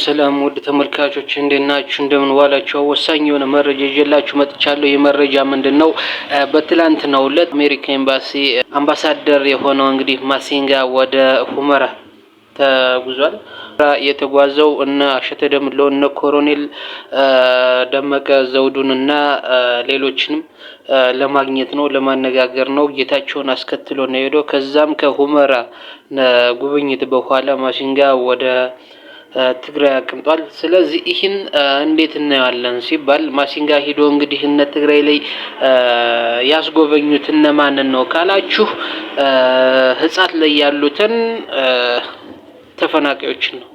ሰላም ውድ ተመልካቾች እንደናችሁ እንደምን ዋላችሁ? ወሳኝ የሆነ መረጃ ይዤላችሁ መጥቻለሁ። የመረጃ ምንድነው? በትላንትናው ዕለት አሜሪካ ኤምባሲ አምባሳደር የሆነው እንግዲህ ማሲንጋ ወደ ሁመራ ተጉዟል። የተጓዘው እነ አሸተ ደምለው እነ ኮሎኔል ደመቀ ዘውዱንና ሌሎችንም ለማግኘት ነው፣ ለማነጋገር ነው። ጌታቸውን አስከትሎ ነው ሄዶ ከዛም ከሁመራ ጉብኝት በኋላ ማሲንጋ ወደ ትግራይ አቅንቷል። ስለዚህ ይህን እንዴት እናያለን ሲባል ማሲንጋ ሄዶ እንግዲህ እነ ትግራይ ላይ ያስጎበኙት እነማንን ነው ካላችሁ ህጻት ላይ ያሉትን ተፈናቃዮችን ነው።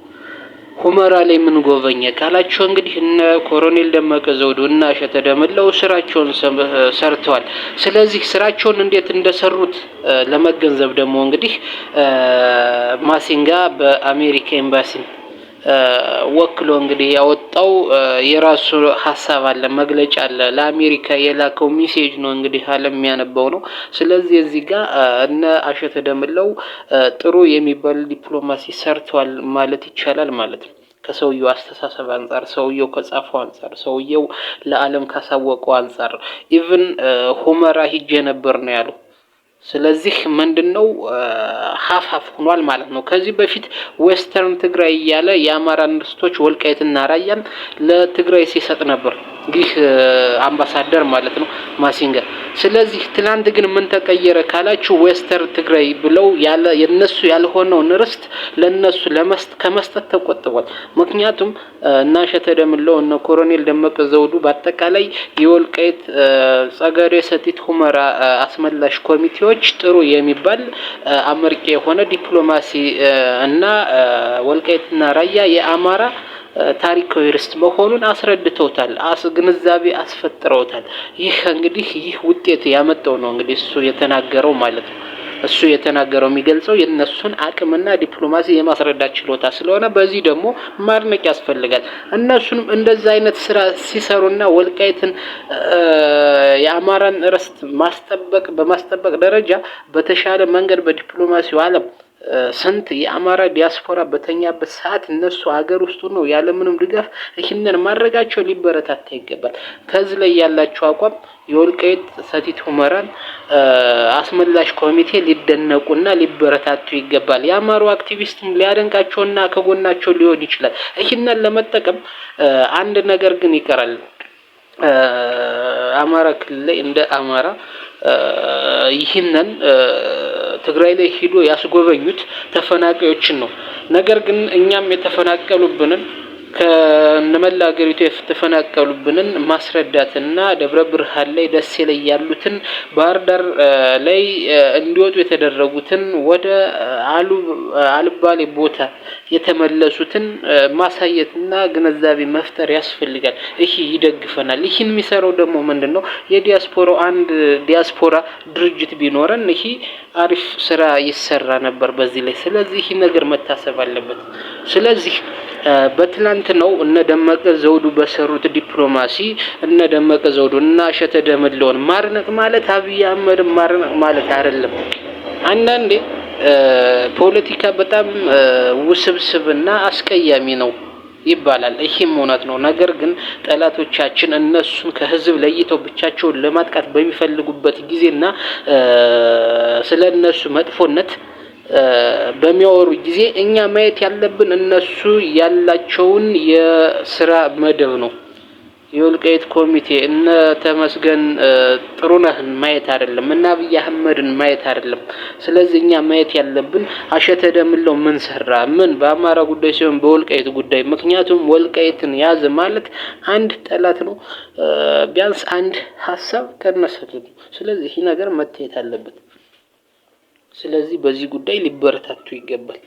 ሁመራ ላይ ምን ጎበኘ ካላችሁ እንግዲህ እነ ኮሎኔል ደመቀ ዘውዱ እና አሸተ ደምለው ስራቸውን ሰርተዋል። ስለዚህ ስራቸውን እንዴት እንደሰሩት ለመገንዘብ ደግሞ እንግዲህ ማሲንጋ በአሜሪካ ኤምባሲ ወክሎ እንግዲህ ያወጣው የራሱ ሐሳብ አለ፣ መግለጫ አለ። ለአሜሪካ የላከው ሜሴጅ ነው እንግዲህ ዓለም የሚያነበው ነው። ስለዚህ እዚህ ጋር እነ አሸተ ደምለው ጥሩ የሚባል ዲፕሎማሲ ሰርተዋል ማለት ይቻላል ማለት ነው። ከሰውየው አስተሳሰብ አንፃር፣ ሰውየው ከጻፈው አንፃር፣ ሰውየው ለዓለም ካሳወቀው አንፃር ኢቭን ሁመራ ሂጄ ነበር ነው ያለው። ስለዚህ ምንድነው ሀፍ ሆኗል ማለት ነው። ከዚህ በፊት ዌስተርን ትግራይ እያለ የአማራ ርስቶች ወልቃይትና ራያን ለትግራይ ሲሰጥ ነበር ይህ አምባሳደር ማለት ነው ማሲንጋ። ስለዚህ ትላንት ግን ምን ተቀየረ ካላችሁ ዌስተርን ትግራይ ብለው ያለ የነሱ ያልሆነውን ርስት ለነሱ ከመስጠት ተቆጥቧል። ምክንያቱም እና አሸተ ደምለው እነ ኮሎኔል ደመቀ ዘውዱ በአጠቃላይ የወልቃይት ጸገዴ ሰቲት ሁመራ አስመላሽ ኮሚቴዎች ጥሩ የሚባል አመርቂ የሆነ ዲፕሎማሲ እና ወልቃይትና ራያ የአማራ ታሪካዊ ርስት መሆኑን አስረድተውታል፣ ግንዛቤ አስፈጥረውታል። ይህ እንግዲህ ይህ ውጤት ያመጣው ነው እንግዲህ እሱ የተናገረው ማለት ነው። እሱ የተናገረው የሚገልጸው የነሱን አቅምና ዲፕሎማሲ የማስረዳት ችሎታ ስለሆነ በዚህ ደግሞ ማድነቅ ያስፈልጋል። እነሱንም እንደዛ አይነት ስራ ሲሰሩና ወልቃይትን የአማራን ርስት በማስጠበቅ ደረጃ በተሻለ መንገድ በዲፕሎማሲው ዓለም ስንት የአማራ ዲያስፖራ በተኛበት ሰዓት እነሱ ሀገር ውስጥ ነው ያለምንም ድጋፍ ይህንን ማድረጋቸው ሊበረታታ ይገባል። ከዚህ ላይ ያላቸው አቋም የወልቃይት ሰቲት ሁመራን አስመላሽ ኮሚቴ ሊደነቁና ሊበረታቱ ይገባል። የአማሩ አክቲቪስትም ሊያደንቃቸውና ከጎናቸው ሊሆን ይችላል። ይህንን ለመጠቀም አንድ ነገር ግን ይቀራል። አማራ ክልል ላይ እንደ አማራ ይህንን ትግራይ ላይ ሄዶ ያስጎበኙት ተፈናቃዮችን ነው። ነገር ግን እኛም የተፈናቀሉብንን ከነመላ ሀገሪቱ የተፈናቀሉብንን ማስረዳትና ደብረ ብርሃን ላይ ደሴ ላይ ያሉትን ባህር ዳር ላይ እንዲወጡ የተደረጉትን ወደ አልባሌ ቦታ የተመለሱትን ማሳየትና ግንዛቤ መፍጠር ያስፈልጋል። ይሄ ይደግፈናል። ይህን የሚሰራው ደግሞ ምንድነው? የዲያስፖራው አንድ ዲያስፖራ ድርጅት ቢኖረን ይሄ አሪፍ ስራ ይሰራ ነበር በዚህ ላይ። ስለዚህ ይሄ ነገር መታሰብ አለበት። ስለዚህ በትላንት ነው እነ ደመቀ ዘውዱ በሰሩት ዲፕሎማሲ እነ ደመቀ ዘውዱ እና አሸተ ደምለውን ማድነቅ ማለት አብይ አህመድ ማድነቅ ማለት አይደለም። አንዳንዴ ፖለቲካ በጣም ውስብስብና አስቀያሚ ነው ይባላል። ይሄም እውነት ነው። ነገር ግን ጠላቶቻችን እነሱን ከህዝብ ለይተው ብቻቸውን ለማጥቃት በሚፈልጉበት ጊዜና ስለነሱ መጥፎነት በሚያወሩ ጊዜ እኛ ማየት ያለብን እነሱ ያላቸውን የስራ መደብ ነው። የወልቃይት ኮሚቴ እነ ተመስገን ጥሩነህን ማየት አይደለም፣ እና አብይ አህመድን ማየት አይደለም። ስለዚህ እኛ ማየት ያለብን አሸተ ደምለው ምን ሰራ፣ ምን በአማራ ጉዳይ ሲሆን በወልቃይት ጉዳይ። ምክንያቱም ወልቃይትን ያዘ ማለት አንድ ጠላት ነው፣ ቢያንስ አንድ ሐሳብ ከነሰለ ነው። ስለዚህ ይሄ ነገር መታየት አለበት። ስለዚህ በዚህ ጉዳይ ሊበረታቱ ይገባል።